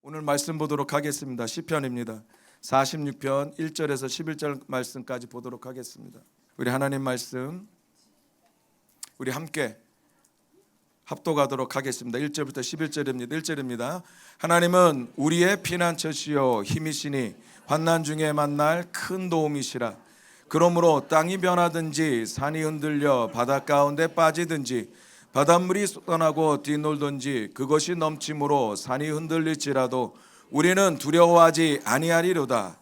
오늘 말씀 보도록 하겠습니다. 시편입니다. 46편 1절에서 11절 말씀까지 보도록 하겠습니다. 우리 하나님 말씀 우리 함께 합독하도록 하겠습니다. 1절부터 11절입니다. 1절입니다. 하나님은 우리의 피난처시요 힘이시니 환난 중에 만날 큰 도움이시라. 그러므로 땅이 변하든지 산이 흔들려 바닷 가운데 빠지든지 바닷물이 쏟아나고 뒤놀든지 그것이 넘침으로 산이 흔들릴지라도 우리는 두려워하지 아니하리로다.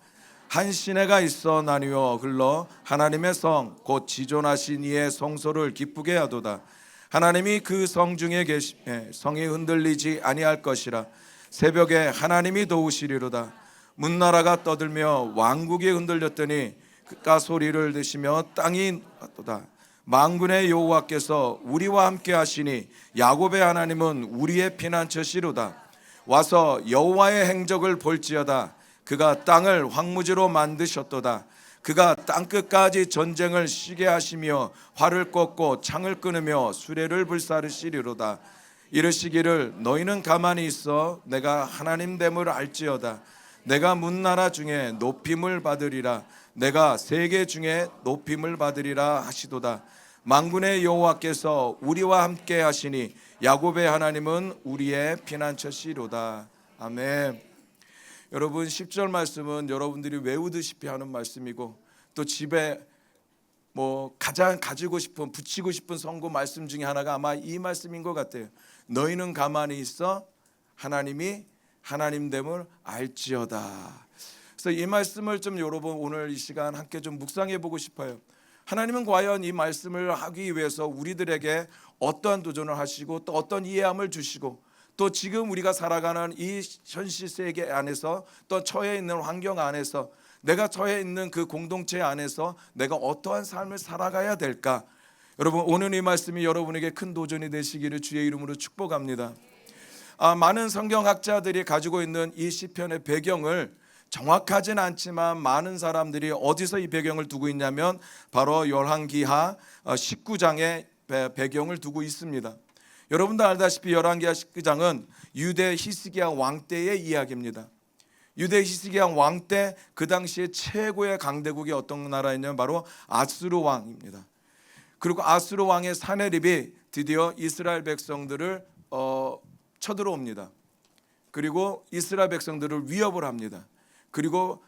한 시내가 있어 나뉘어 흘러 하나님의 성 곧 지존하신 이의 성소를 기쁘게 하도다. 하나님이 그 성 중에 계시매 성이 흔들리지 아니할 것이라. 새벽에 하나님이 도우시리로다. 문나라가 떠들며 왕국이 흔들렸더니 그가 소리를 드시며 땅이 왔도다. 만군의 여호와께서 우리와 함께 하시니 야곱의 하나님은 우리의 피난처시로다. 와서 여호와의 행적을 볼지어다. 그가 땅을 황무지로 만드셨도다. 그가 땅끝까지 전쟁을 쉬게 하시며 활을 꺾고 창을 끊으며 수레를 불사르시리로다. 이르시기를 너희는 가만히 있어 내가 하나님 됨을 알지어다. 내가 문나라 중에 높임을 받으리라. 내가 세계 중에 높임을 받으리라 하시도다. 만군의 여호와께서 우리와 함께 하시니 야곱의 하나님은 우리의 피난처시로다. 아멘. 여러분 10절 말씀은 여러분들이 외우듯이 하는 말씀이고 또 집에 가장 가지고 싶은 붙이고 싶은 선고 말씀 중에 하나가 아마 이 말씀인 것 같아요. 너희는 가만히 있어 하나님이 하나님됨을 알지어다. 그래서 이 말씀을 좀 여러분 오늘 이 시간 함께 좀 묵상해 보고 싶어요. 하나님은 과연 이 말씀을 하기 위해서 우리들에게 어떠한 도전을 하시고 또 어떤 이해함을 주시고 또 지금 우리가 살아가는 이 현실 세계 안에서 또 처해 있는 환경 안에서 내가 처해 있는 그 공동체 안에서 내가 어떠한 삶을 살아가야 될까? 여러분 오늘 이 말씀이 여러분에게 큰 도전이 되시기를 주의 이름으로 축복합니다. 많은 성경학자들이 가지고 있는 이 시편의 배경을 정확하진 않지만 많은 사람들이 어디서 이 배경을 두고 있냐면 바로 열왕기하 19장의 배경을 두고 있습니다. 여러분도 알다시피 열왕기하 19장은 유대 히스기야 왕 때의 이야기입니다. 유대 히스기야 왕 때 그 당시에 최고의 강대국이 어떤 나라였냐면 바로 아수르 왕입니다. 그리고 아수르 왕의 사내립이 드디어 이스라엘 백성들을 쳐들어옵니다. 그리고 이스라엘 백성들을 위협을 합니다. 그리고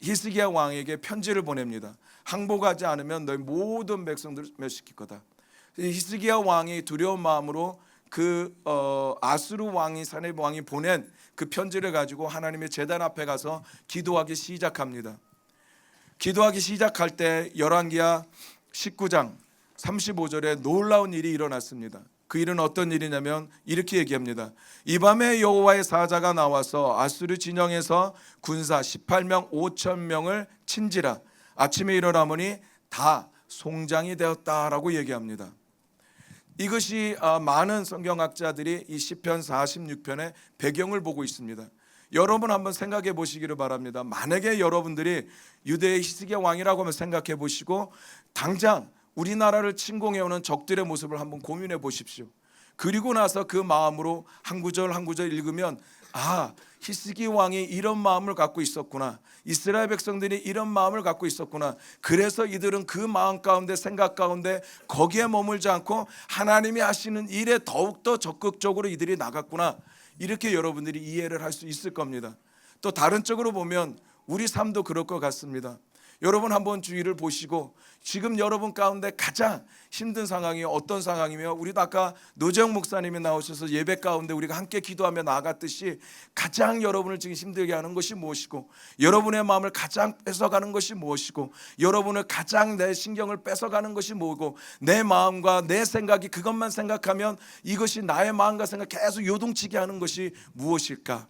히스기야 왕에게 편지를 보냅니다. 항복하지 않으면 너희 모든 백성들을 멸시킬 거다. 히스기야 왕이 두려운 마음으로 그 아수르 왕이 사내립 왕이 보낸 그 편지를 가지고 하나님의 제단 앞에 가서 기도하기 시작합니다. 기도하기 시작할 때 열왕기하 19장 35절에 놀라운 일이 일어났습니다. 그 일은 어떤 일이냐면 이렇게 얘기합니다. 이 밤에 여호와의 사자가 나와서 아수르 진영에서 군사 18명 5천 명을 친지라. 아침에 일어나보니 다 송장이 되었다라고 얘기합니다. 이것이 많은 성경학자들이 이 시편 46편의 배경을 보고 있습니다. 여러분 한번 생각해 보시기를 바랍니다. 만약에 여러분들이 유대의 히스기야 왕이라고 하면 생각해 보시고 당장 우리나라를 침공해오는 적들의 모습을 한번 고민해 보십시오. 그리고 나서 그 마음으로 한 구절 한 구절 읽으면 히스기 왕이 이런 마음을 갖고 있었구나. 이스라엘 백성들이 이런 마음을 갖고 있었구나. 그래서 이들은 그 마음 가운데 생각 가운데 거기에 머물지 않고 하나님이 하시는 일에 더욱더 적극적으로 이들이 나갔구나. 이렇게 여러분들이 이해를 할 수 있을 겁니다. 또 다른 쪽으로 보면 우리 삶도 그럴 것 같습니다. 여러분 한번 주위를 보시고 지금 여러분 가운데 가장 힘든 상황이 어떤 상황이며 우리도 아까 노재영 목사님이 나오셔서 예배 가운데 우리가 함께 기도하며 나아갔듯이 가장 여러분을 지금 힘들게 하는 것이 무엇이고 여러분의 마음을 가장 뺏어가는 것이 무엇이고 여러분을 가장 내 신경을 뺏어가는 것이 뭐고 내 마음과 내 생각이 그것만 생각하면 이것이 나의 마음과 생각 계속 요동치게 하는 것이 무엇일까?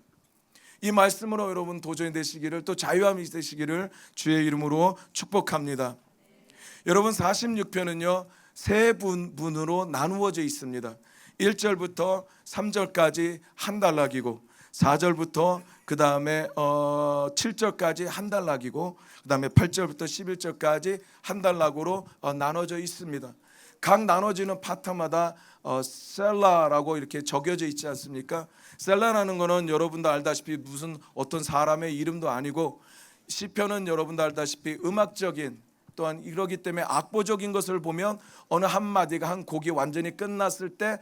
이 말씀으로 여러분 도전이 되시기를 또 자유함이 되시기를 주의 이름으로 축복합니다. 여러분 46편은요 세 분으로 나누어져 있습니다. 1절부터 3절까지 한 단락이고 4절부터 그 다음에 7절까지 한 단락이고 그 다음에 8절부터 11절까지 한 단락으로 나눠져 있습니다. 각 나눠지는 파트마다 셀라라고 이렇게 적혀져 있지 않습니까? 셀라라는 거는 여러분도 알다시피 무슨 어떤 사람의 이름도 아니고, 시편은 여러분도 알다시피 음악적인, 또한 이러기 때문에 악보적인 것을 보면 어느 한 마디가, 한 곡이 완전히 끝났을 때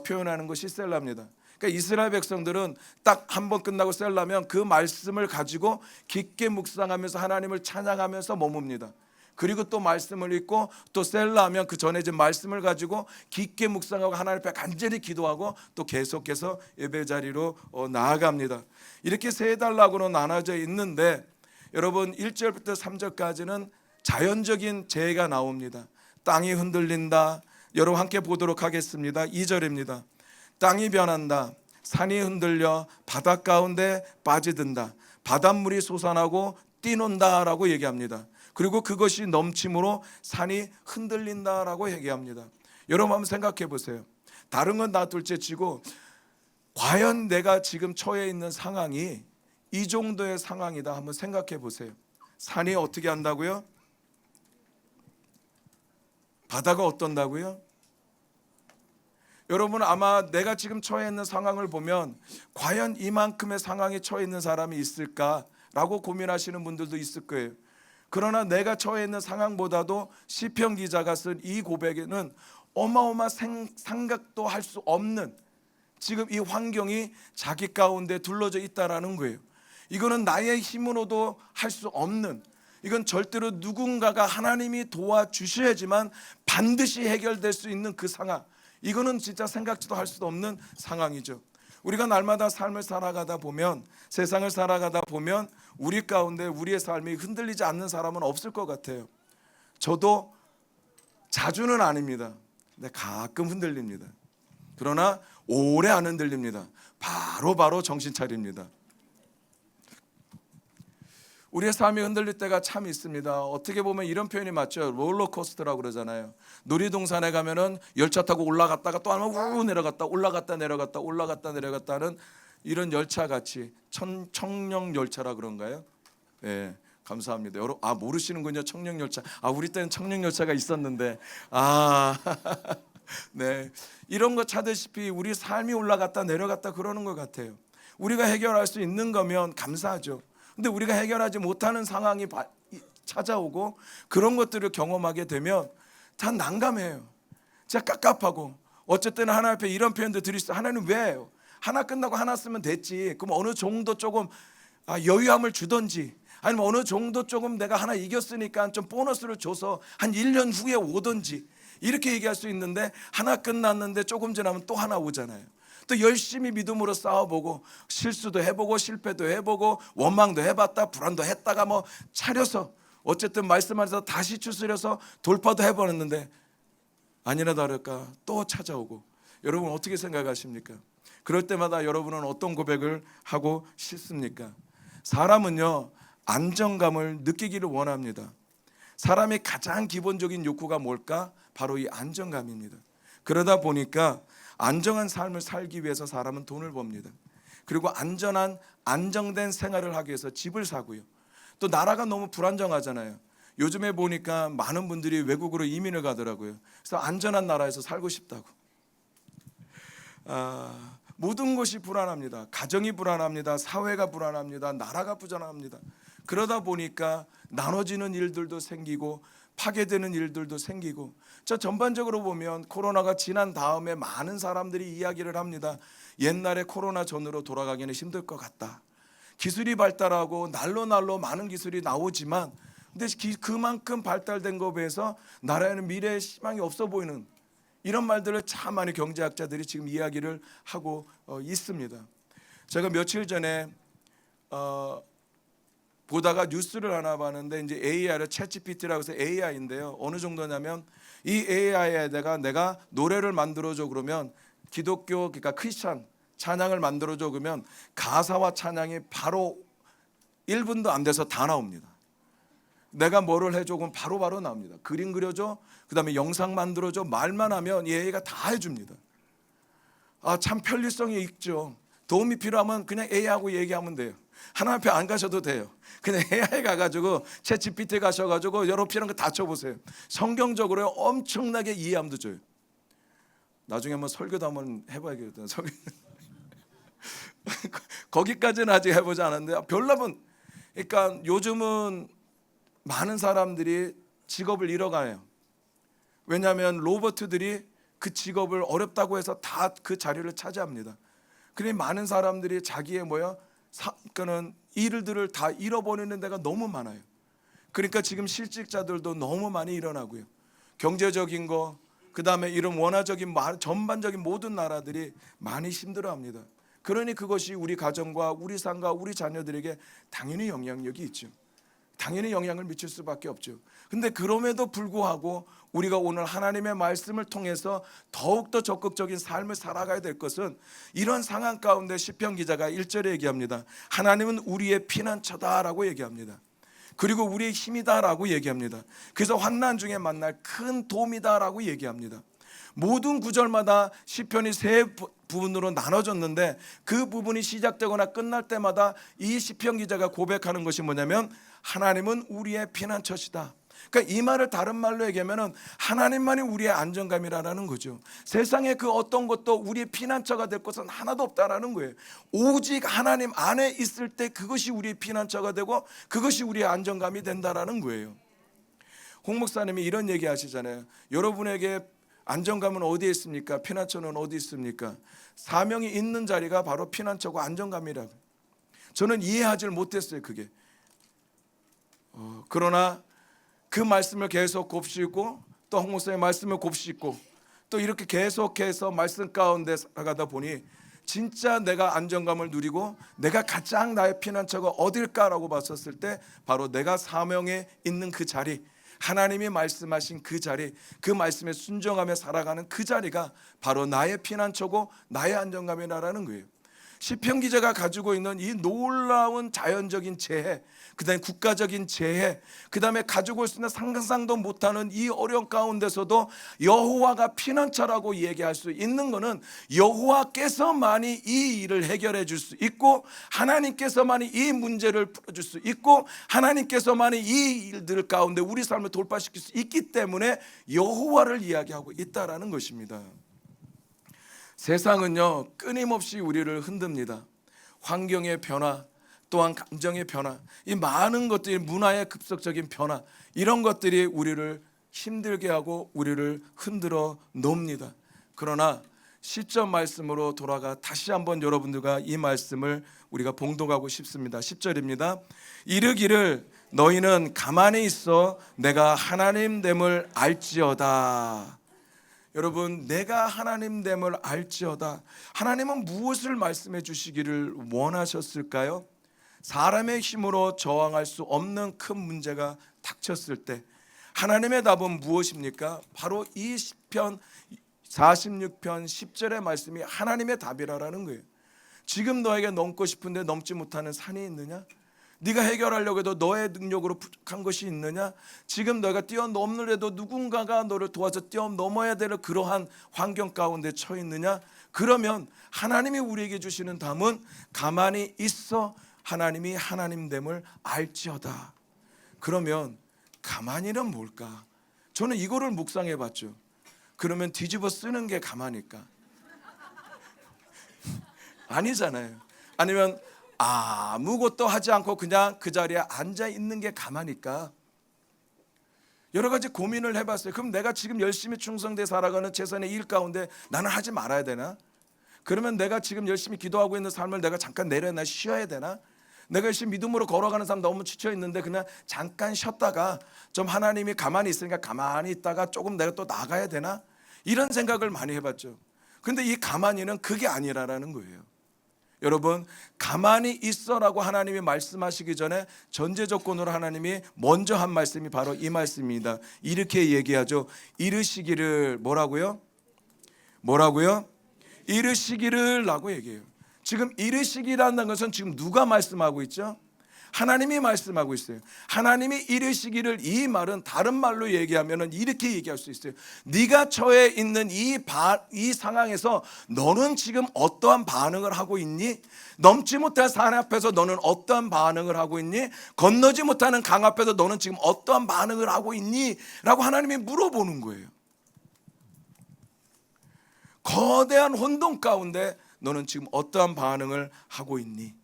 표현하는 것이 셀라입니다. 그러니까 이스라엘 백성들은 딱 한 번 끝나고 셀라면 그 말씀을 가지고 깊게 묵상하면서 하나님을 찬양하면서 머뭅니다. 그리고 또 말씀을 읽고 또 셀라하면 그 전에 이제 말씀을 가지고 깊게 묵상하고 하나님 앞에 간절히 기도하고 또 계속해서 예배 자리로 나아갑니다. 이렇게 세 단락으로 나눠져 있는데, 여러분 1절부터 3절까지는 자연적인 재해가 나옵니다. 땅이 흔들린다. 여러분 함께 보도록 하겠습니다. 2절입니다. 땅이 변한다. 산이 흔들려 바닷 가운데 빠지든다. 바닷물이 솟아나고 뛰논다라고 얘기합니다. 그리고 그것이 넘침으로 산이 흔들린다라고 얘기합니다. 여러분 한번 생각해 보세요. 다른 건 다 둘째치고 과연 내가 지금 처해 있는 상황이 이 정도의 상황이다 한번 생각해 보세요. 산이 어떻게 한다고요? 바다가 어떤다고요? 여러분 아마 내가 지금 처해 있는 상황을 보면 과연 이만큼의 상황에 처해 있는 사람이 있을까라고 고민하시는 분들도 있을 거예요. 그러나 내가 처해 있는 상황보다도 시편 기자가 쓴 이 고백에는 어마어마한 생각도 할 수 없는 지금 이 환경이 자기 가운데 둘러져 있다라는 거예요. 이거는 나의 힘으로도 할 수 없는, 이건 절대로 누군가가 하나님이 도와주셔야지만 반드시 해결될 수 있는 그 상황, 이거는 진짜 생각지도 할 수도 없는 상황이죠. 우리가 날마다 삶을 살아가다 보면, 세상을 살아가다 보면 우리 가운데 우리의 삶이 흔들리지 않는 사람은 없을 것 같아요. 저도 자주는 아닙니다. 근데 가끔 흔들립니다. 그러나 오래 안 흔들립니다. 바로 정신 차립니다. 우리의 삶이 흔들릴 때가 참 있습니다. 어떻게 보면 이런 표현이 맞죠. 롤러코스터라고 그러잖아요. 놀이동산에 가면은 열차 타고 올라갔다가 또 한번 우 내려갔다 올라갔다 내려갔다 올라갔다 내려갔다는 이런 열차 같이 청룡 열차라 그런가요? 네, 감사합니다. 여러분 모르시는군요. 청룡 열차. 우리 때는 청룡 열차가 있었는데 네, 이런 거 차듯이 우리 삶이 올라갔다 내려갔다 그러는 것 같아요. 우리가 해결할 수 있는 거면 감사하죠. 근데 우리가 해결하지 못하는 상황이 찾아오고 그런 것들을 경험하게 되면 다 난감해요. 진짜 깝깝하고, 어쨌든 하나님 앞에 이런 표현도 드릴 수 있어요. 하나님 왜 하나 끝나고 하나 쓰면 됐지. 그럼 어느 정도 조금 여유함을 주던지, 아니면 어느 정도 조금 내가 하나 이겼으니까 좀 보너스를 줘서 한 1년 후에 오던지, 이렇게 얘기할 수 있는데 하나 끝났는데 조금 지나면 또 하나 오잖아요. 또 열심히 믿음으로 싸워보고 실수도 해보고 실패도 해보고 원망도 해봤다 불안도 했다가 뭐 차려서 어쨌든 말씀 안에서 다시 추스려서 돌파도 해보는데 아니나 다를까 또 찾아오고. 여러분 어떻게 생각하십니까? 그럴 때마다 여러분은 어떤 고백을 하고 싶습니까? 사람은요 안정감을 느끼기를 원합니다. 사람의 가장 기본적인 욕구가 뭘까? 바로 이 안정감입니다. 그러다 보니까 안정한 삶을 살기 위해서 사람은 돈을 법니다. 그리고 안정된 생활을 하기 위해서 집을 사고요. 또 나라가 너무 불안정하잖아요. 요즘에 보니까 많은 분들이 외국으로 이민을 가더라고요. 그래서 안전한 나라에서 살고 싶다고. 모든 것이 불안합니다. 가정이 불안합니다. 사회가 불안합니다. 나라가 불안합니다. 그러다 보니까 나눠지는 일들도 생기고 파괴되는 일들도 생기고. 저 전반적으로 보면 코로나가 지난 다음에 많은 사람들이 이야기를 합니다. 옛날에 코로나 전으로 돌아가기는 힘들 것 같다. 기술이 발달하고 날로 많은 기술이 나오지만 근데 그만큼 발달된 것에 비해서 나라에는 미래의 희망이 없어 보이는, 이런 말들을 참 많은 경제학자들이 지금 이야기를 하고 있습니다. 제가 며칠 전에 보다가 뉴스를 하나 봤는데, 이제 AI를 챗GPT라고 해서 AI인데요. 어느 정도냐면 이 AI에다가 내가 노래를 만들어줘 그러면 기독교, 그러니까 크리스찬 찬양을 만들어줘 그러면 가사와 찬양이 바로 1분도 안 돼서 다 나옵니다. 내가 뭐를 해줘 그럼 바로 나옵니다. 그림 그려줘, 그 다음에 영상 만들어줘, 말만 하면 이 AI가 다 해줍니다. 참 편리성이 있죠. 도움이 필요하면 그냥 AI하고 얘기하면 돼요. 하나님 앞에 안 가셔도 돼요. 그냥 AI 가가지고 챗GPT 가셔가지고 여러 필요한 거 다 쳐보세요. 성경적으로 엄청나게 이해함도 줘요. 나중에 한번 설교도 한번 해봐야겠다. 거기까지는 아직 해보지 않았는데 별납은, 그러니까 요즘은 많은 사람들이 직업을 잃어가요. 왜냐하면 로봇들이 그 직업을 어렵다고 해서 다 그 자리를 차지합니다. 그러니 많은 사람들이 자기의 그는 일들을 다 잃어버리는 데가 너무 많아요. 그러니까 지금 실직자들도 너무 많이 일어나고요. 경제적인 거, 그 다음에 이런 원화적인 전반적인 모든 나라들이 많이 힘들어합니다. 그러니 그것이 우리 가정과 우리 삶과 우리 자녀들에게 당연히 영향력이 있죠. 당연히 영향을 미칠 수밖에 없죠. 근데 그럼에도 불구하고 우리가 오늘 하나님의 말씀을 통해서 더욱더 적극적인 삶을 살아가야 될 것은, 이런 상황 가운데 시편 기자가 1절에 얘기합니다. 하나님은 우리의 피난처다라고 얘기합니다. 그리고 우리의 힘이다라고 얘기합니다. 그래서 환난 중에 만날 큰 도움이다라고 얘기합니다. 모든 구절마다 시편이 세 부분으로 나눠졌는데, 그 부분이 시작되거나 끝날 때마다 이 시편 기자가 고백하는 것이 뭐냐면, 하나님은 우리의 피난처시다. 그러니까 이 말을 다른 말로 얘기하면 하나님만이 우리의 안정감이라는 거죠. 세상에 그 어떤 것도 우리의 피난처가 될 것은 하나도 없다라는 거예요. 오직 하나님 안에 있을 때 그것이 우리의 피난처가 되고 그것이 우리의 안정감이 된다라는 거예요. 홍 목사님이 이런 얘기 하시잖아요. 여러분에게 안정감은 어디에 있습니까? 피난처는 어디 있습니까? 사명이 있는 자리가 바로 피난처고 안정감이라고. 저는 이해하지 못했어요, 그게. 그러나 그 말씀을 계속 곱씹고, 또 홍 목사의 말씀을 곱씹고, 또 이렇게 계속해서 말씀 가운데 살아가다 보니 진짜 내가 안정감을 누리고 내가 가장 나의 피난처가 어딜까라고 봤었을 때, 바로 내가 사명에 있는 그 자리, 하나님이 말씀하신 그 자리, 그 말씀에 순종하며 살아가는 그 자리가 바로 나의 피난처고 나의 안정감이라는 거예요. 시편 기자가 가지고 있는 이 놀라운 자연적인 재해, 그 다음에 국가적인 재해, 그 다음에 가지고 올 수 있는 상상도 못하는 이 어려운 가운데서도 여호와가 피난처라고 얘기할 수 있는 것은, 여호와께서만이 이 일을 해결해 줄 수 있고, 하나님께서만이 이 문제를 풀어줄 수 있고, 하나님께서만이 이 일들 가운데 우리 삶을 돌파시킬 수 있기 때문에 여호와를 이야기하고 있다라는 것입니다. 세상은요, 끊임없이 우리를 흔듭니다. 환경의 변화, 또한 감정의 변화, 이 많은 것들이, 문화의 급속적인 변화, 이런 것들이 우리를 힘들게 하고 우리를 흔들어 놓습니다. 그러나 시점 말씀으로 돌아가 다시 한번 여러분들과 이 말씀을 우리가 봉독하고 싶습니다. 10절입니다. 이르기를 너희는 가만히 있어 내가 하나님됨을 알지어다. 여러분, 내가 하나님됨을 알지어다. 하나님은 무엇을 말씀해 주시기를 원하셨을까요? 사람의 힘으로 저항할 수 없는 큰 문제가 닥쳤을 때 하나님의 답은 무엇입니까? 바로 이 시편 46편 10절의 말씀이 하나님의 답이라는 거예요. 지금 너에게 넘고 싶은데 넘지 못하는 산이 있느냐? 네가 해결하려고 해도 너의 능력으로 부족한 것이 있느냐? 지금 너가 뛰어넘으려도 누군가가 너를 도와서 뛰어넘어야 될 그러한 환경 가운데 처해 있느냐? 그러면 하나님이 우리에게 주시는 답은 가만히 있어 하나님이 하나님됨을 알지어다. 그러면 가만히는 뭘까? 저는 이거를 묵상해 봤죠. 그러면 뒤집어 쓰는 게 가만일까? 아니잖아요. 아니면 아무것도 하지 않고 그냥 그 자리에 앉아 있는 게 가만일까? 여러 가지 고민을 해봤어요. 그럼 내가 지금 열심히 충성돼 살아가는 최선의 일 가운데 나는 하지 말아야 되나? 그러면 내가 지금 열심히 기도하고 있는 삶을 내가 잠깐 내려놔 쉬어야 되나? 내가 열심히 믿음으로 걸어가는 사람 너무 지쳐 있는데 그냥 잠깐 쉬었다가 좀 하나님이 가만히 있으니까 가만히 있다가 조금 내가 또 나가야 되나? 이런 생각을 많이 해봤죠. 근데 이 가만히는 그게 아니라는 거예요. 여러분, 가만히 있어라고 하나님이 말씀하시기 전에 전제 조건으로 하나님이 먼저 한 말씀이 바로 이 말씀입니다. 이렇게 얘기하죠. 이르시기를 뭐라고요? 이르시기를 라고 얘기해요. 지금 이르시기라는 것은 지금 누가 말씀하고 있죠? 하나님이 말씀하고 있어요. 하나님이 이르시기를, 이 말은 다른 말로 얘기하면 이렇게 얘기할 수 있어요. 네가 처해 있는 이 상황에서 너는 지금 어떠한 반응을 하고 있니? 넘지 못할 산 앞에서 너는 어떠한 반응을 하고 있니? 건너지 못하는 강 앞에서 너는 지금 어떠한 반응을 하고 있니? 라고 하나님이 물어보는 거예요. 거대한 혼돈 가운데 너는 지금 어떠한 반응을 하고 있니?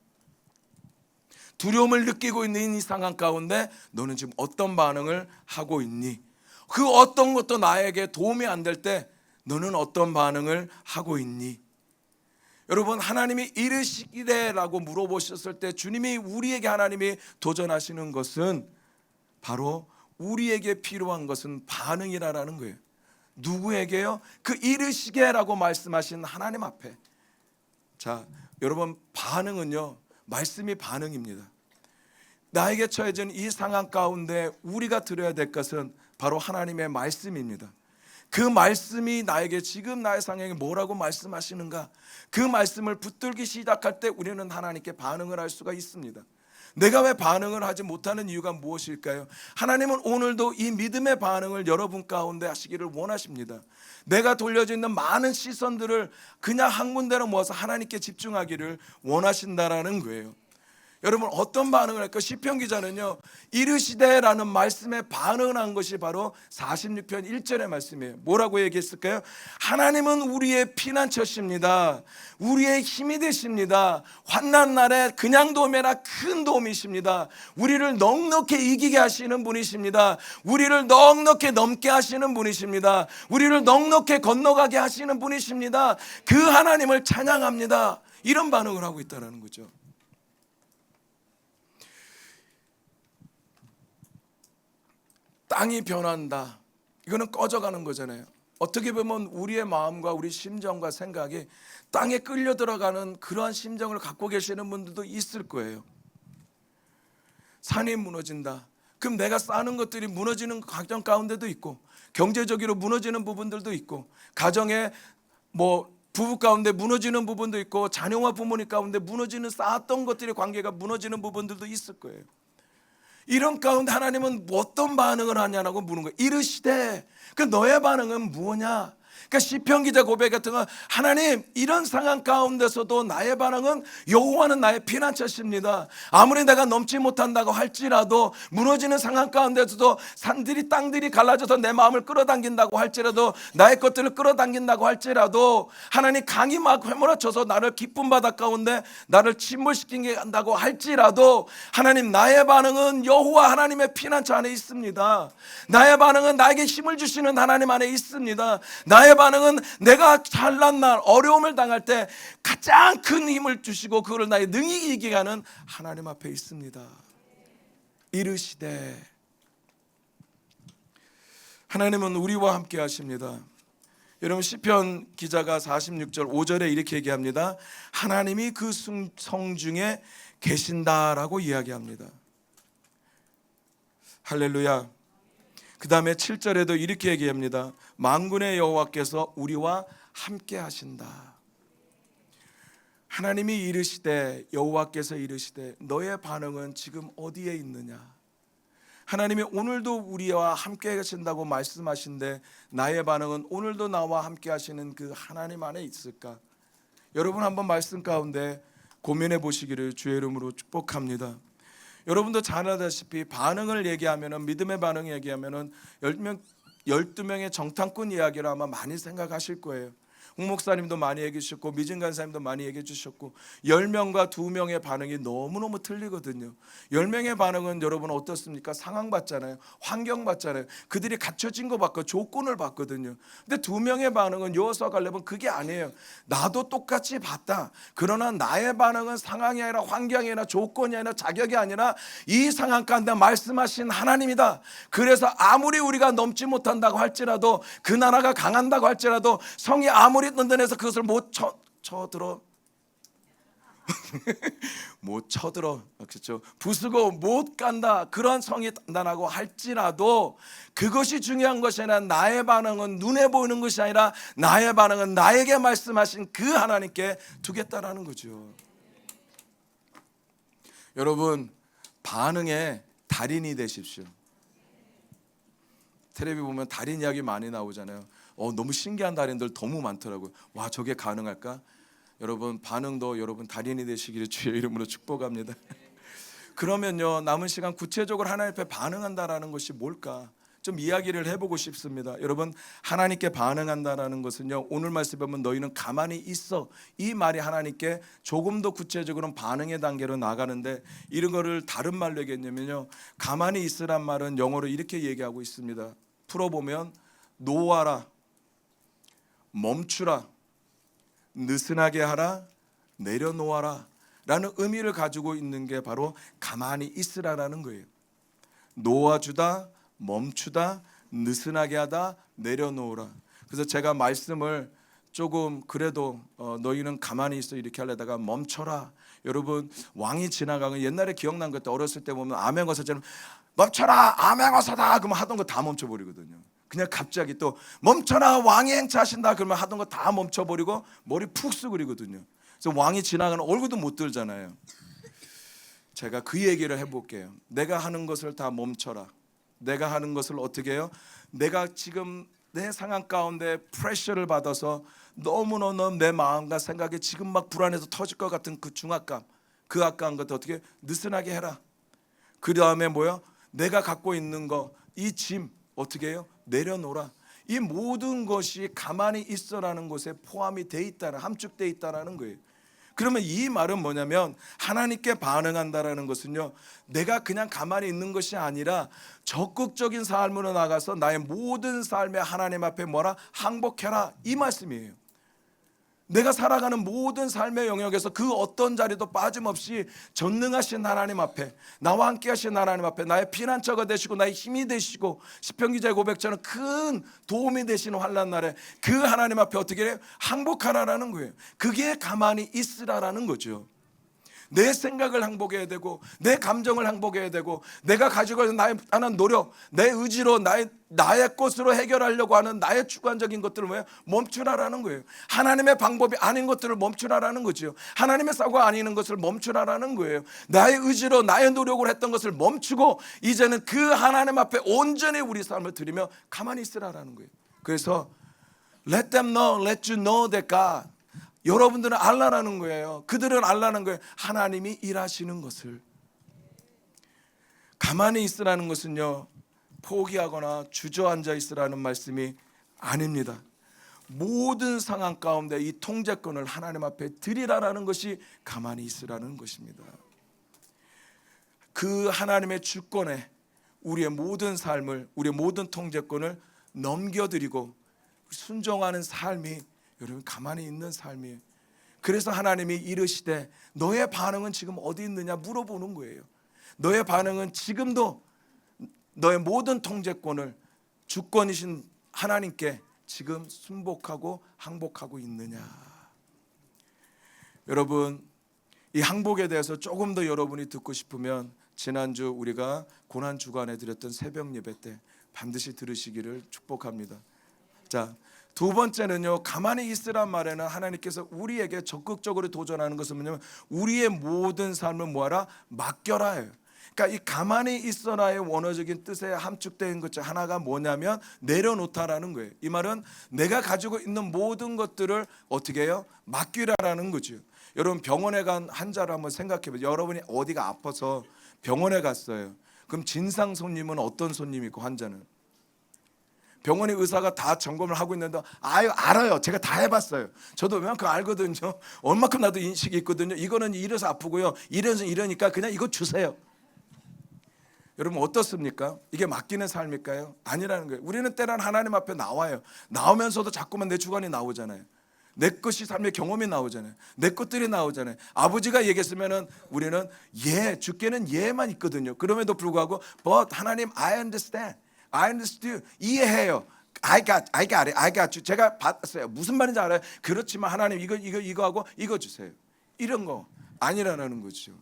두려움을 느끼고 있는 이 상황 가운데 너는 지금 어떤 반응을 하고 있니? 그 어떤 것도 나에게 도움이 안 될 때 너는 어떤 반응을 하고 있니? 여러분, 하나님이 이르시기래라고 물어보셨을 때 주님이 우리에게 하나님이 도전하시는 것은 바로 우리에게 필요한 것은 반응이라는 거예요. 누구에게요? 그 이르시게라고 말씀하신 하나님 앞에. 자, 여러분, 반응은요, 말씀이 반응입니다. 나에게 처해진 이 상황 가운데 우리가 들어야 될 것은 바로 하나님의 말씀입니다. 그 말씀이 나에게 지금 나의 상황에 뭐라고 말씀하시는가, 그 말씀을 붙들기 시작할 때 우리는 하나님께 반응을 할 수가 있습니다. 내가 왜 반응을 하지 못하는 이유가 무엇일까요? 하나님은 오늘도 이 믿음의 반응을 여러분 가운데 하시기를 원하십니다. 내가 돌려져 있는 많은 시선들을 그냥 한 군데로 모아서 하나님께 집중하기를 원하신다라는 거예요. 여러분, 어떤 반응을 할까? 시편 기자는요, 이르시되라는 말씀에 반응을 한 것이 바로 46편 1절의 말씀이에요. 뭐라고 얘기했을까요? 하나님은 우리의 피난처십니다. 우리의 힘이 되십니다. 환난 날에 그냥 도움이 아니라 큰 도움이십니다. 우리를 넉넉히 이기게 하시는 분이십니다. 우리를 넉넉히 넘게 하시는 분이십니다. 우리를 넉넉히 건너가게 하시는 분이십니다. 그 하나님을 찬양합니다. 이런 반응을 하고 있다는 거죠. 땅이 변한다. 이거는 꺼져가는 거잖아요. 어떻게 보면 우리의 마음과 우리 심정과 생각이 땅에 끌려 들어가는 그러한 심정을 갖고 계시는 분들도 있을 거예요. 산이 무너진다. 그럼 내가 쌓는 것들이 무너지는 과정 가운데도 있고, 경제적으로 무너지는 부분들도 있고, 가정에 부부 가운데 무너지는 부분도 있고, 자녀와 부모님 가운데 무너지는 쌓았던 것들의 관계가 무너지는 부분들도 있을 거예요. 이런 가운데 하나님은 어떤 반응을 하냐라고 묻는 거예요. 이르시되, 그 너의 반응은 뭐냐? 그러니까 시편 기자 고백 같은 건, 하나님, 이런 상황 가운데서도 나의 반응은 여호와는 나의 피난처십니다. 아무리 내가 넘지 못한다고 할지라도, 무너지는 상황 가운데서도 산들이 땅들이 갈라져서 내 마음을 끌어당긴다고 할지라도, 나의 것들을 끌어당긴다고 할지라도, 하나님 강이 막 휘몰아쳐서 나를 깊은 바다 가운데 나를 침몰시키게 한다고 할지라도, 하나님, 나의 반응은 여호와 하나님의 피난처 안에 있습니다. 나의 반응은 나에게 힘을 주시는 하나님 안에 있습니다. 나의 반응은 내가 잘난 날, 어려움을 당할 때 가장 큰 힘을 주시고 그걸 나의 능히 이기게 하는 하나님 앞에 있습니다. 이르시되, 하나님은 우리와 함께 하십니다. 여러분, 시편 기자가 46절 5절에 이렇게 얘기합니다. 하나님이 그 성중에 계신다라고 이야기합니다. 할렐루야. 그 다음에 7절에도 이렇게 얘기합니다. 만군의 여호와께서 우리와 함께 하신다. 하나님이 이르시되, 여호와께서 이르시되, 너의 반응은 지금 어디에 있느냐? 하나님이 오늘도 우리와 함께 하신다고 말씀하신데, 나의 반응은 오늘도 나와 함께 하시는 그 하나님 안에 있을까? 여러분, 한번 말씀 가운데 고민해 보시기를 주의 이름으로 축복합니다. 여러분도 잘 아다시피 반응을 얘기하면은, 믿음의 반응 얘기하면은 12명의 정탐꾼 이야기를 아마 많이 생각하실 거예요. 홍 목사님도 많이 얘기해 주셨고, 미진 간사님도 많이 얘기해 주셨고, 10명과 2명의 반응이 너무너무 틀리거든요. 10명의 반응은 여러분 어떻습니까? 상황 봤잖아요. 환경 봤잖아요. 그들이 갖춰진 거 봤고 조건을 봤거든요. 근데 2명의 반응은, 여호수아 갈렙은 그게 아니에요. 나도 똑같이 봤다. 그러나 나의 반응은 상황이 아니라 환경이 아니라 조건이 아니라 자격이 아니라 이 상황 가운데 말씀하신 하나님이다. 그래서 아무리 우리가 넘지 못한다고 할지라도, 그 나라가 강한다고 할지라도, 성이 아무리 든든해서 그것을 못 쳐들어 못 쳐들어, 그렇죠? 부수고 못 간다. 그런 성이 단단하고 할지라도 그것이 중요한 것이 아니라, 나의 반응은 눈에 보이는 것이 아니라 나의 반응은 나에게 말씀하신 그 하나님께 두겠다라는 거죠. 여러분, 반응의 달인이 되십시오. 텔레비 보면 달인 이야기 많이 나오잖아요. 너무 신기한 달인들 너무 많더라고요. 와, 저게 가능할까? 여러분, 반응도 여러분 달인이 되시기를 주의 이름으로 축복합니다. 그러면요, 남은 시간 구체적으로 하나님 앞에 반응한다라는 것이 뭘까? 좀 이야기를 해보고 싶습니다. 여러분, 하나님께 반응한다라는 것은요, 오늘 말씀 보면 너희는 가만히 있어, 이 말이 하나님께 조금 더 구체적으로 반응의 단계로 나가는데, 이런 거를 다른 말로 얘기했냐면요, 가만히 있으란 말은 영어로 이렇게 얘기하고 있습니다. 풀어보면 놓아라, 멈추라, 느슨하게 하라, 내려놓아라 라는 의미를 가지고 있는 게 바로 가만히 있으라라는 거예요. 놓아주다, 멈추다, 느슨하게 하다, 내려놓으라. 그래서 제가 말씀을 조금 그래도 너희는 가만히 있어 이렇게 하려다가 멈춰라. 여러분, 왕이 지나가고 옛날에 기억난 것도 어렸을 때 보면 암행어사처럼 멈춰라, 암행어사다 그러면 하던 거 다 멈춰버리거든요. 그냥 갑자기 또 멈춰라, 왕이 행차하신다 그러면 하던 거 다 멈춰버리고 머리 푹 쓰그리거든요. 그래서 왕이 지나가는 얼굴도 못 들잖아요. 제가 그 얘기를 해볼게요. 내가 하는 것을 다 멈춰라. 내가 하는 것을 어떻게 해요? 내가 지금 내 상황 가운데 프레셔를 받아서 너무너무 내 마음과 생각이 지금 막 불안해서 터질 것 같은 그 중압감, 그 아까운 것도 어떻게 느슨하게 해라. 그 다음에 뭐야? 내가 갖고 있는 거, 이 짐 어떻게 해요? 내려놓으라. 이 모든 것이 가만히 있어라는 것에 포함이 돼 있다는, 함축돼 있다라는 거예요. 그러면 이 말은 뭐냐면 하나님께 반응한다라는 것은요, 내가 그냥 가만히 있는 것이 아니라 적극적인 삶으로 나가서 나의 모든 삶에 하나님 앞에 뭐라? 항복해라, 이 말씀이에요. 내가 살아가는 모든 삶의 영역에서 그 어떤 자리도 빠짐없이 전능하신 하나님 앞에, 나와 함께 하신 하나님 앞에 나의 피난처가 되시고 나의 힘이 되시고 시편 기자의 고백처럼 큰 도움이 되시는 환난 날에 그 하나님 앞에 어떻게 해요? 항복하라라는 거예요. 그게 가만히 있으라라는 거죠. 내 생각을 항복해야 되고 내 감정을 항복해야 되고 내가 가지고 있는 나의 하는 노력, 내 의지로 나의 것으로 해결하려고 하는 나의 주관적인 것들을 왜 멈추라라는 거예요. 하나님의 방법이 아닌 것들을 멈추라라는 거죠. 하나님의 사고가 아닌 것을 멈추라라는 거예요. 나의 의지로 나의 노력을 했던 것을 멈추고 이제는 그 하나님 앞에 온전히 우리 삶을 드리며 가만히 있으라라는 거예요. 그래서 let them know, let you know that God, 여러분들은 알라라는 거예요. 그들은 알라는 거예요. 하나님이 일하시는 것을. 가만히 있으라는 것은요, 포기하거나 주저앉아 있으라는 말씀이 아닙니다. 모든 상황 가운데 이 통제권을 하나님 앞에 드리라라는 것이 가만히 있으라는 것입니다. 그 하나님의 주권에 우리의 모든 삶을, 우리의 모든 통제권을 넘겨드리고 순종하는 삶이 여러분 가만히 있는 삶이에요. 그래서 하나님이 이르시되 너의 반응은 지금 어디 있느냐 물어보는 거예요. 너의 반응은 지금도 너의 모든 통제권을 주권이신 하나님께 지금 순복하고 항복하고 있느냐. 여러분, 이 항복에 대해서 조금 더 여러분이 듣고 싶으면 지난주 우리가 고난 주간에 드렸던 새벽 예배 때 반드시 들으시기를 축복합니다. 자, 두 번째는요, 가만히 있으란 말에는 하나님께서 우리에게 적극적으로 도전하는 것은 뭐냐면 우리의 모든 삶을 뭐하라? 맡겨라예요. 그러니까 이 가만히 있어라의 원어적인 뜻에 함축된 것 중 하나가 뭐냐면 내려놓다라는 거예요. 이 말은 내가 가지고 있는 모든 것들을 어떻게 해요? 맡기라라는 거죠. 여러분, 병원에 간 환자를 한번 생각해 보세요. 여러분이 어디가 아파서 병원에 갔어요. 그럼 진상 손님은 어떤 손님이고 환자는? 병원의 의사가 다 점검을 하고 있는데 알아요. 제가 다 해봤어요. 저도 웬만큼 알거든요. 얼마큼 나도 인식이 있거든요. 이거는 이래서 아프고요. 이래서 이러니까 그냥 이거 주세요. 여러분 어떻습니까? 이게 맡기는 삶일까요? 아니라는 거예요. 우리는 때론 하나님 앞에 나와요. 나오면서도 자꾸만 내 주관이 나오잖아요. 내 것이 삶의 경험이 나오잖아요. 내 것들이 나오잖아요. 아버지가 얘기했으면은 우리는 주께는 예만 있거든요. 그럼에도 불구하고 but 하나님 I understand. I understood. 이해해요. I got you. 제가 봤어요. 무슨 말인지 알아요. 그렇지만 하나님 이거 하고 이거 주세요. 이런 거 아니라는 거죠.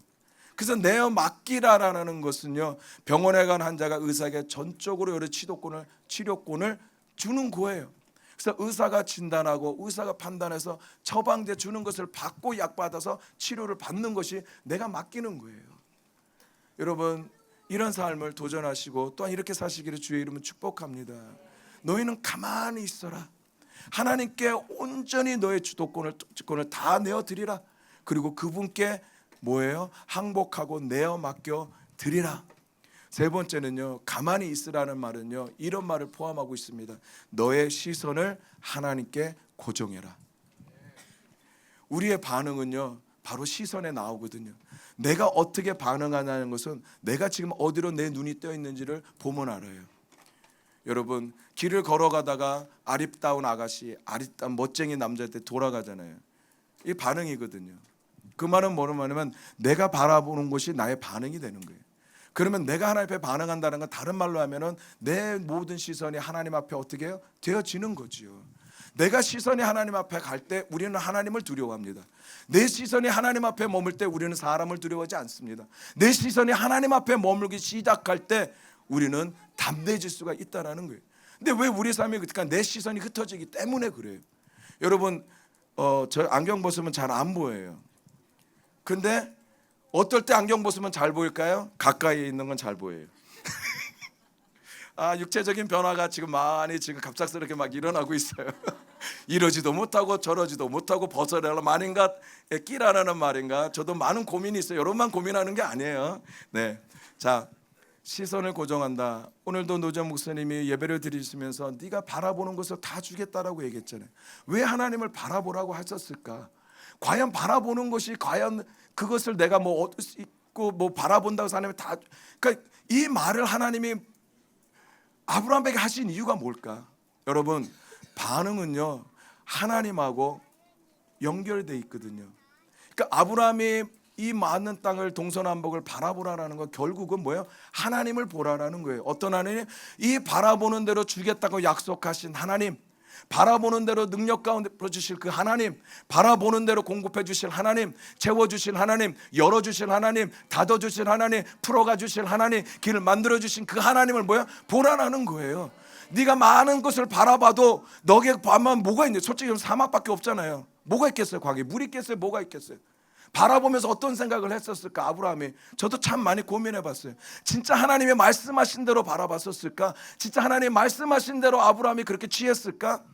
그래서 내어 맡기라라는 것은요, 병원에 간 환자가 의사에게 전적으로 여러 치료권을 주는 거예요. 그래서 의사가 진단하고 의사가 판단해서 처방제 주는 것을 받고 약 받아서 치료를 받는 것이 내가 맡기는 거예요. 여러분, 이런 삶을 도전하시고 또한 이렇게 사시기를 주의 이름으로 축복합니다. 너희는 가만히 있어라. 하나님께 온전히 너의 주권을 다 내어드리라. 그리고 그분께 뭐예요? 항복하고 내어 맡겨 드리라. 세 번째는요, 가만히 있으라는 말은요, 이런 말을 포함하고 있습니다. 너의 시선을 하나님께 고정해라. 우리의 반응은요, 바로 시선에 나오거든요. 내가 어떻게 반응하냐는 것은 내가 지금 어디로 내 눈이 떠 있는지를 보면 알아요. 여러분, 길을 걸어가다가 아리따운 아가씨, 아리따운 멋쟁이 남자한테 돌아가잖아요. 이 반응이거든요. 그 말은 뭐냐면 내가 바라보는 것이 나의 반응이 되는 거예요. 그러면 내가 하나님 앞에 반응한다는 건 다른 말로 하면은 내 모든 시선이 하나님 앞에 어떻게 해요? 되어지는 거지요. 내가 시선이 하나님 앞에 갈 때 우리는 하나님을 두려워합니다. 내 시선이 하나님 앞에 머물 때 우리는 사람을 두려워하지 않습니다. 내 시선이 하나님 앞에 머물기 시작할 때 우리는 담대해질 수가 있다라는 거예요. 근데 왜 우리 삶이 그러니까 내 시선이 흩어지기 때문에 그래요. 여러분, 저 안경 벗으면 잘 안 보여요. 근데 어떨 때 안경 벗으면 잘 보일까요? 가까이 있는 건 잘 보여요. 육체적인 변화가 지금 많이 지금 갑작스럽게 막 일어나고 있어요. 이러지도 못하고 저러지도 못하고 벗어내라 말인가 끼라라는 말인가. 저도 많은 고민이 있어요. 여러분만 고민하는 게 아니에요. 네, 자, 시선을 고정한다. 오늘도 노전 목사님이 예배를 드리시면서 네가 바라보는 것을 다 주겠다라고 얘기했잖아요. 왜 하나님을 바라보라고 하셨을까? 과연 바라보는 것이 과연 그것을 내가 뭐 얻을 수 있고 뭐 바라본다고 해서 하나님이 다, 그러니까 이 말을 하나님이 아브라함에게 하신 이유가 뭘까? 여러분, 반응은요 하나님하고 연결돼 있거든요. 그러니까 아브라함이 이 많은 땅을 동서남북을 바라보라라는 거 결국은 뭐예요? 하나님을 보라라는 거예요. 어떤 하나님? 이 바라보는 대로 주겠다고 약속하신 하나님, 바라보는 대로 능력 가운데 풀어주실 그 하나님, 바라보는 대로 공급해 주실 하나님, 채워주실 하나님, 열어주실 하나님, 닫아주실 하나님, 풀어가 주실 하나님, 길을 만들어 주신 그 하나님을 뭐야? 보라라는 거예요. 네가 많은 것을 바라봐도 너에게 보면 뭐가 있냐? 솔직히 사막밖에 없잖아요. 뭐가 있겠어요? 거기 물 있겠어요? 뭐가 있겠어요? 바라보면서 어떤 생각을 했었을까? 아브라함이. 저도 참 많이 고민해 봤어요. 진짜 하나님의 말씀하신 대로 바라봤었을까? 진짜 하나님의 말씀하신 대로 아브라함이 그렇게 취했을까?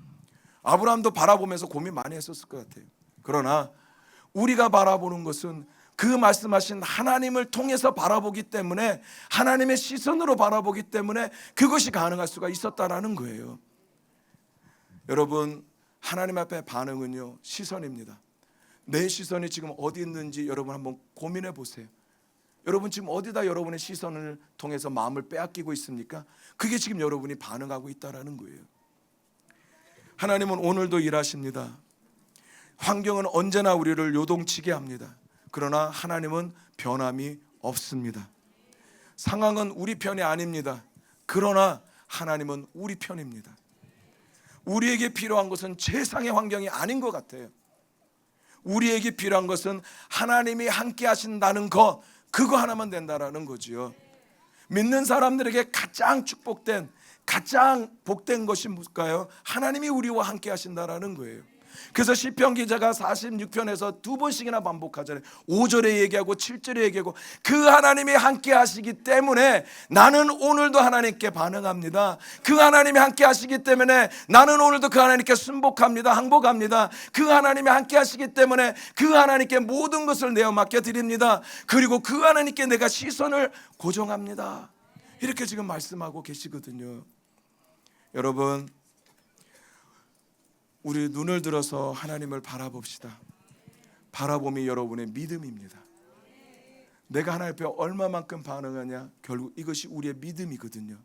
아브라함도 바라보면서 고민 많이 했었을 것 같아요. 그러나 우리가 바라보는 것은 그 말씀하신 하나님을 통해서 바라보기 때문에, 하나님의 시선으로 바라보기 때문에 그것이 가능할 수가 있었다라는 거예요. 여러분, 하나님 앞에 반응은요 시선입니다. 내 시선이 지금 어디 있는지 여러분 한번 고민해 보세요. 여러분 지금 어디다 여러분의 시선을 통해서 마음을 빼앗기고 있습니까? 그게 지금 여러분이 반응하고 있다라는 거예요. 하나님은 오늘도 일하십니다. 환경은 언제나 우리를 요동치게 합니다. 그러나 하나님은 변함이 없습니다. 상황은 우리 편이 아닙니다. 그러나 하나님은 우리 편입니다. 우리에게 필요한 것은 세상의 환경이 아닌 것 같아요. 우리에게 필요한 것은 하나님이 함께 하신다는 거, 그거 하나만 된다라는 거지요. 믿는 사람들에게 가장 축복된, 가장 복된 것이 뭘까요? 하나님이 우리와 함께 하신다라는 거예요. 그래서 시편 기자가 46편에서 두 번씩이나 반복하잖아요. 5절에 얘기하고 7절에 얘기하고, 그 하나님이 함께 하시기 때문에 나는 오늘도 하나님께 반응합니다. 그 하나님이 함께 하시기 때문에 나는 오늘도 그 하나님께 순복합니다. 항복합니다. 그 하나님이 함께 하시기 때문에 그 하나님께 모든 것을 내어 맡겨드립니다. 그리고 그 하나님께 내가 시선을 고정합니다. 이렇게 지금 말씀하고 계시거든요. 여러분, 우리 눈을 들어서 하나님을 바라봅시다. 바라봄이 여러분의 믿음입니다. 내가 하나님 앞에 얼마만큼 반응하냐, 결국 이것이 우리의 믿음이거든요.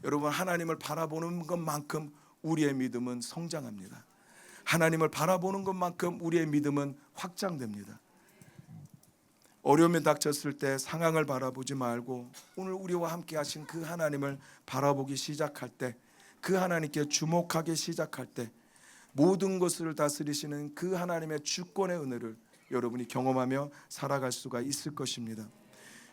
여러분, 하나님을 바라보는 것만큼 우리의 믿음은 성장합니다. 하나님을 바라보는 것만큼 우리의 믿음은 확장됩니다. 어려움이 닥쳤을 때 상황을 바라보지 말고 오늘 우리와 함께 하신 그 하나님을 바라보기 시작할 때, 그 하나님께 주목하기 시작할 때 모든 것을 다스리시는 그 하나님의 주권의 은혜를 여러분이 경험하며 살아갈 수가 있을 것입니다.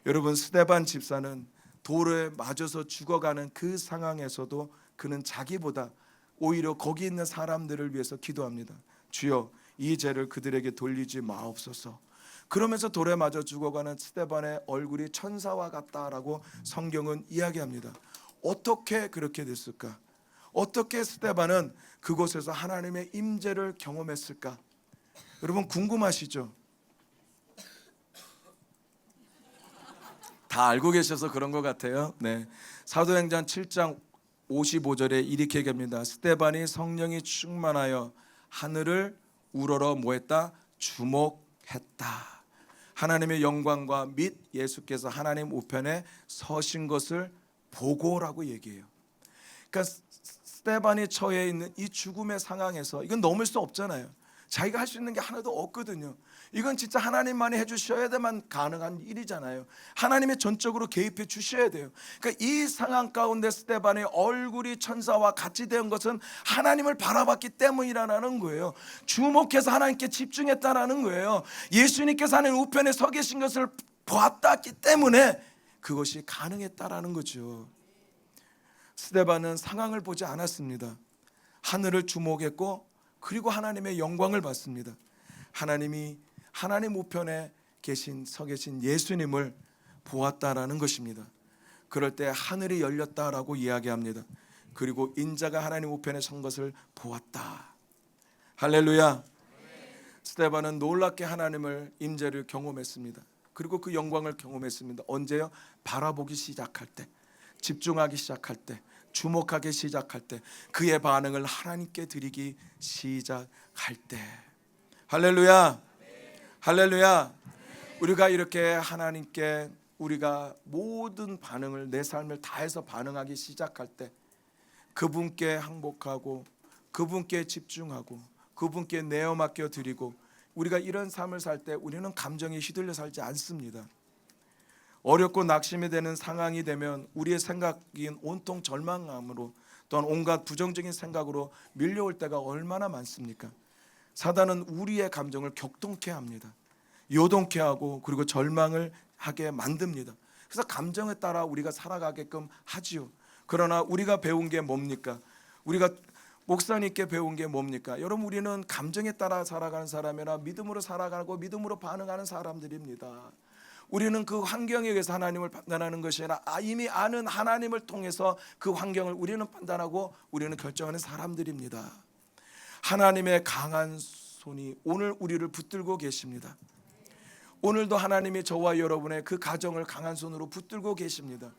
여러분, 스데반 집사는 돌에 맞아서 죽어가는 그 상황에서도 그는 자기보다 오히려 거기 있는 사람들을 위해서 기도합니다. 주여, 이 죄를 그들에게 돌리지 마옵소서. 그러면서 돌에 맞아 죽어가는 스데반의 얼굴이 천사와 같다라고 성경은 이야기합니다. 어떻게 그렇게 됐을까? 어떻게 스데반은 그곳에서 하나님의 임재를 경험했을까? 여러분 궁금하시죠? 다 알고 계셔서 그런 것 같아요. 네, 사도행전 7장 55절에 이렇게 얘기합니다. 스데반이 성령이 충만하여 하늘을 우러러 뭐했다? 주목했다. 하나님의 영광과 및 예수께서 하나님 우편에 서신 것을 보고라고 얘기해요. 그러니까 스데반이 처해 있는 이 죽음의 상황에서 이건 넘을 수 없잖아요. 자기가 할 수 있는 게 하나도 없거든요. 이건 진짜 하나님만이 해주셔야만 가능한 일이잖아요. 하나님이 전적으로 개입해 주셔야 돼요. 그러니까 이 상황 가운데 스데반의 얼굴이 천사와 같이 된 것은 하나님을 바라봤기 때문이라는 거예요. 주목해서 하나님께 집중했다라는 거예요. 예수님께서 하나님 우편에 서 계신 것을 보았기 때문에 그것이 가능했다라는 거죠. 스데반은 상황을 보지 않았습니다. 하늘을 주목했고 그리고 하나님의 영광을 봤습니다. 하나님이 하나님 우편에 서 계신 예수님을 보았다라는 것입니다. 그럴 때 하늘이 열렸다라고 이야기합니다. 그리고 인자가 하나님 우편에 선 것을 보았다. 할렐루야. 스데반은 놀랍게 하나님을 임재를 경험했습니다. 그리고 그 영광을 경험했습니다. 언제요? 바라보기 시작할 때, 집중하기 시작할 때, 주목하기 시작할 때, 그의 반응을 하나님께 드리기 시작할 때. 할렐루야. 할렐루야. 우리가 이렇게 하나님께 우리가 모든 반응을, 내 삶을 다해서 반응하기 시작할 때, 그분께 항복하고 그분께 집중하고 그분께 내어 맡겨 드리고 우리가 이런 삶을 살 때 우리는 감정에 휘둘려 살지 않습니다. 어렵고 낙심이 되는 상황이 되면 우리의 생각인 온통 절망함으로 또한 온갖 부정적인 생각으로 밀려올 때가 얼마나 많습니까? 사단은 우리의 감정을 격동케 합니다. 요동케 하고 그리고 절망을 하게 만듭니다. 그래서 감정에 따라 우리가 살아가게끔 하지요. 그러나 우리가 배운 게 뭡니까? 우리가 목사님께 배운 게 뭡니까? 여러분, 우리는 감정에 따라 살아가는 사람이나 믿음으로 살아가고 믿음으로 반응하는 사람들입니다. 우리는 그 환경에 의해서 하나님을 판단하는 것이 아니라 이미 아는 하나님을 통해서 그 환경을 우리는 판단하고 우리는 결정하는 사람들입니다. 하나님의 강한 손이 오늘 우리를 붙들고 계십니다. 오늘도 하나님이 저와 여러분의 그 가정을 강한 손으로 붙들고 계십니다.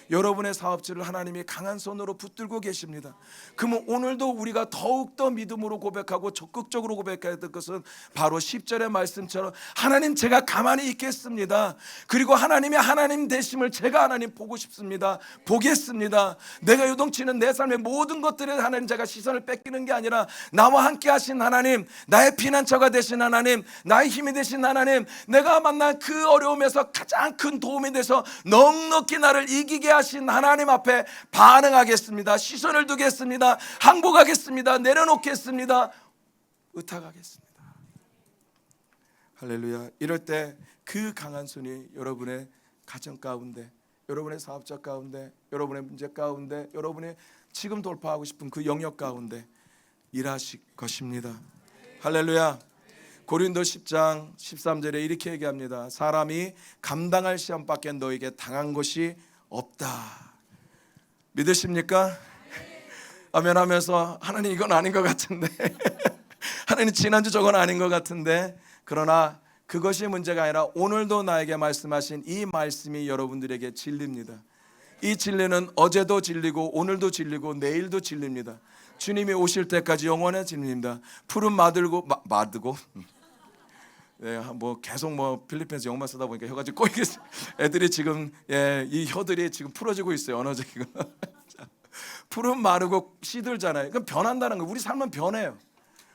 여러분의 사업체를 하나님이 강한 손으로 붙들고 계십니다. 그러면 오늘도 우리가 더욱더 믿음으로 고백하고 적극적으로 고백해야 될 것은 바로 10절의 말씀처럼 하나님, 제가 가만히 있겠습니다. 그리고 하나님의 하나님 되심을 제가 하나님 보고 싶습니다. 보겠습니다. 내가 요동치는 내 삶의 모든 것들에 하나님 제가 시선을 뺏기는 게 아니라 나와 함께 하신 하나님, 나의 피난처가 되신 하나님, 나의 힘이 되신 하나님, 내가 만난 그 어려움에서 가장 큰 도움이 돼서 넉넉히 나를 이기게 하신 하나님 앞에 반응하겠습니다. 시선을 두겠습니다. 항복하겠습니다. 내려놓겠습니다. 의탁하겠습니다. 할렐루야. 이럴 때 그 강한 손이 여러분의 가정 가운데, 여러분의 사업자 가운데, 여러분의 문제 가운데, 여러분이 지금 돌파하고 싶은 그 영역 가운데 일하실 것입니다. 할렐루야. 고린도 10장 13절에 이렇게 얘기합니다. 사람이 감당할 시험밖에 너에게 당한 것이 없다. 믿으십니까? 아멘 하면서 하나님, 이건 아닌 것 같은데 하나님, 지난주 저건 아닌 것 같은데. 그러나 그것이 문제가 아니라 오늘도 나에게 말씀하신 이 말씀이 여러분들에게 진리입니다. 이 진리는 어제도 진리고 오늘도 진리고 내일도 진리입니다. 주님이 오실 때까지 영원의 진리입니다. 푸른 마들고 네, 뭐 계속 필리핀에서 영어만 쓰다 보니까 혀가 지금 꼬이겠어요. 애들이 지금 이 혀들이 지금 풀어지고 있어요. 언어적인 거. 푸른 마르고 시들잖아요. 그럼 변한다는 거예요. 우리 삶은 변해요.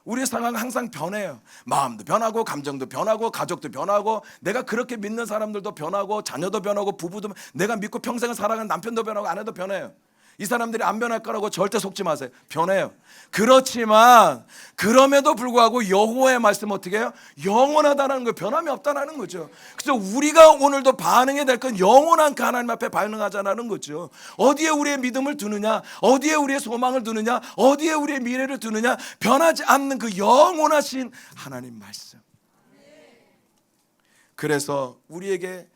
우리 상황은 항상 변해요. 마음도 변하고 감정도 변하고 가족도 변하고 내가 그렇게 믿는 사람들도 변하고 자녀도 변하고 부부도, 내가 믿고 평생을 살아가는 남편도 변하고 아내도 변해요. 이 사람들이 안 변할 거라고 절대 속지 마세요. 변해요. 그렇지만 그럼에도 불구하고 여호와의 말씀은 어떻게 해요? 영원하다는 거예요. 변함이 없다는 거죠. 그래서 우리가 오늘도 반응해야 될 건 영원한 그 하나님 앞에 반응하자는 거죠. 어디에 우리의 믿음을 두느냐, 어디에 우리의 소망을 두느냐, 어디에 우리의 미래를 두느냐, 변하지 않는 그 영원하신 하나님 말씀. 그래서 우리에게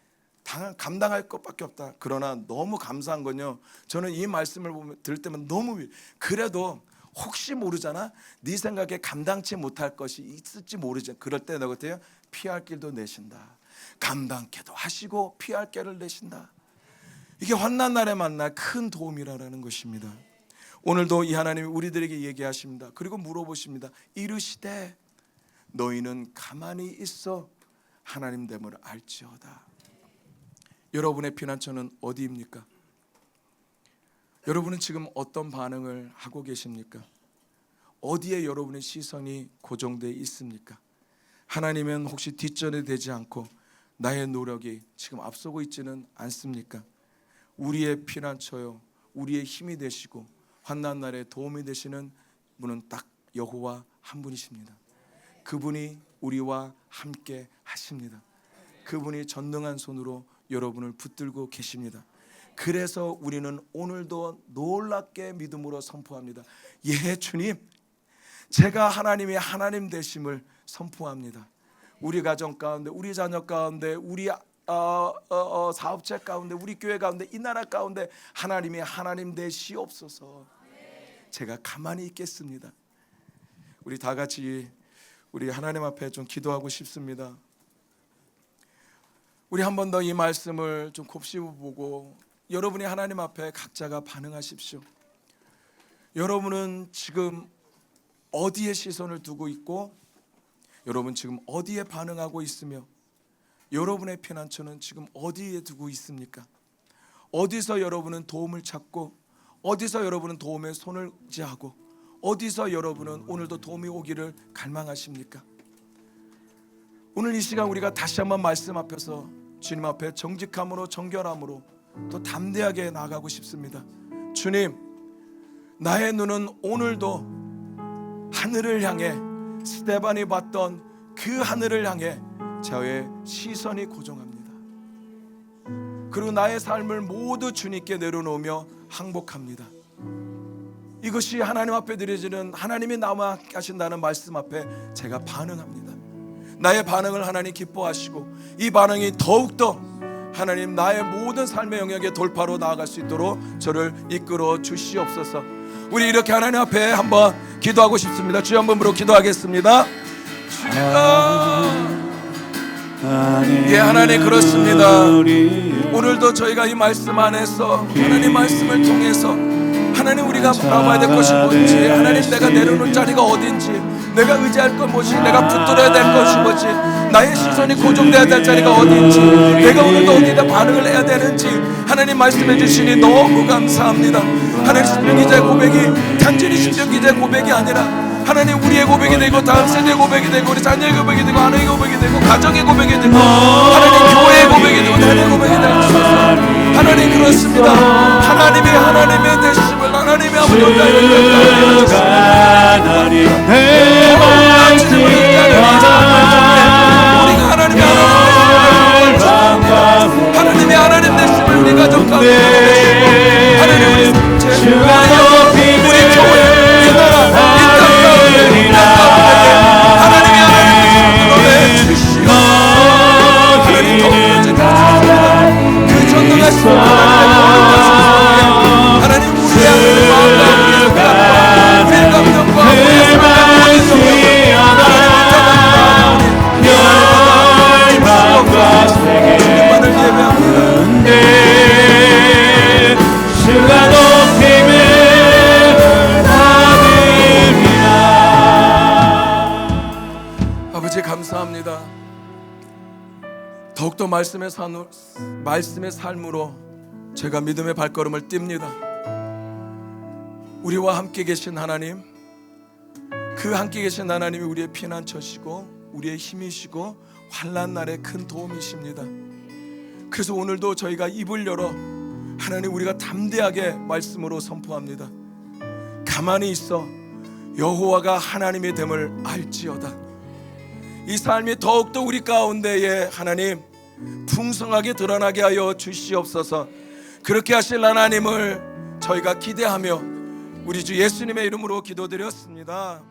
감당할 것밖에 없다. 그러나 너무 감사한 건요, 저는 이 말씀을 들을 때만 너무, 그래도 혹시 모르잖아, 네 생각에 감당치 못할 것이 있을지 모르잖아. 그럴 때 너 같아요, 피할 길도 내신다. 감당케도 하시고 피할 길을 내신다. 이게 환난 날에 만나 큰 도움이라는 것입니다. 오늘도 이 하나님이 우리들에게 얘기하십니다. 그리고 물어보십니다. 이르시되 너희는 가만히 있어 하나님 됨을 알지어다. 여러분의 피난처는 어디입니까? 여러분은 지금 어떤 반응을 하고 계십니까? 어디에 여러분의 시선이 고정되어 있습니까? 하나님은 혹시 뒷전에 되지 않고 나의 노력이 지금 앞서고 있지는 않습니까? 우리의 피난처요, 우리의 힘이 되시고 환난 날에 도움이 되시는 분은 딱 여호와 한 분이십니다. 그분이 우리와 함께 하십니다. 그분이 전능한 손으로 여러분을 붙들고 계십니다. 그래서 우리는 오늘도 놀랍게 믿음으로 선포합니다. 예, 주님, 제가 하나님의 하나님 되심을 선포합니다. 우리 가정 가운데, 우리 자녀 가운데, 우리 사업체 가운데, 우리 교회 가운데, 이 나라 가운데 하나님의 하나님 되시옵소서. 제가 가만히 있겠습니다. 우리 다 같이 우리 하나님 앞에 좀 기도하고 싶습니다. 우리 한 번 더 이 말씀을 좀 곱씹어보고 여러분이 하나님 앞에 각자가 반응하십시오. 여러분은 지금 어디에 시선을 두고 있고, 여러분 지금 어디에 반응하고 있으며, 여러분의 피난처는 지금 어디에 두고 있습니까? 어디서 여러분은 도움을 찾고, 어디서 여러분은 도움의 손을 지하고, 어디서 여러분은 오늘도 도움이 오기를 갈망하십니까? 오늘 이 시간 우리가 다시 한번 말씀 앞에서 주님 앞에 정직함으로, 정결함으로 더 담대하게 나아가고 싶습니다. 주님, 나의 눈은 오늘도 하늘을 향해, 스데반이 봤던 그 하늘을 향해 저의 시선이 고정합니다. 그리고 나의 삶을 모두 주님께 내려놓으며 항복합니다. 이것이 하나님 앞에 드려지는 하나님이 나와 함께 하신다는 말씀 앞에 제가 반응합니다. 나의 반응을 하나님 기뻐하시고 이 반응이 더욱더 하나님 나의 모든 삶의 영역의 돌파로 나아갈 수 있도록 저를 이끌어 주시옵소서. 우리 이렇게 하나님 앞에 한번 기도하고 싶습니다. 주여 한번 부르고 기도하겠습니다. 예, 하나님 그렇습니다. 오늘도 저희가 이 말씀 안에서 하나님 말씀을 통해서 하나님 우리가 바라봐야 될 것이 뭔지, 하나님 내가 내려놓을 자리가 어딘지, 내가 의지할 건 무엇이, 내가 붙들어야 될 것이 뭐지, 나의 시선이 고정돼야 될 자리가 어딘지, 내가 오늘도 어디다 반응을 해야 되는지 하나님 말씀해 주시니 너무 감사합니다. 하나님 신명기자의 고백이 단순히 신명기자의 고백이 아니라 하나님 우리의 고백이 되고 다음 세대의 고백이 되고 우리 자녀의 고백이 되고 아내의 고백이 되고 가정의 고백이 되고 하나님 교회의 고백이 되고 나의 고백이 되고 하나님 그렇습니다. 하나님이 하나님의 되심을 하나님의 아버지 우리가 하나님의 하나님 되심을 우리 가정 가운데 하나님 우리 우리 교회 이 나라 이 땅 가운데 하나님이 하나님 되심을 하나님 더욱더 제가 그 전능하신 하나님 우리의 하나님 마음과 우리의 생각과 우리의 감정과 우리의 아버지 감사합니다. 더욱더 말씀의 삶으로 제가 믿음의 발걸음을 띱니다. 우리와 함께 계신 하나님, 그 함께 계신 하나님이 우리의 피난처시고 우리의 힘이시고 환난 날의 큰 도움이십니다. 그래서 오늘도 저희가 입을 열어 하나님 우리가 담대하게 말씀으로 선포합니다. 가만히 있어 여호와가 하나님의 됨을 알지어다. 이 삶이 더욱더 우리 가운데에 하나님 풍성하게 드러나게 하여 주시옵소서. 그렇게 하실 하나님을 저희가 기대하며 우리 주 예수님의 이름으로 기도드렸습니다.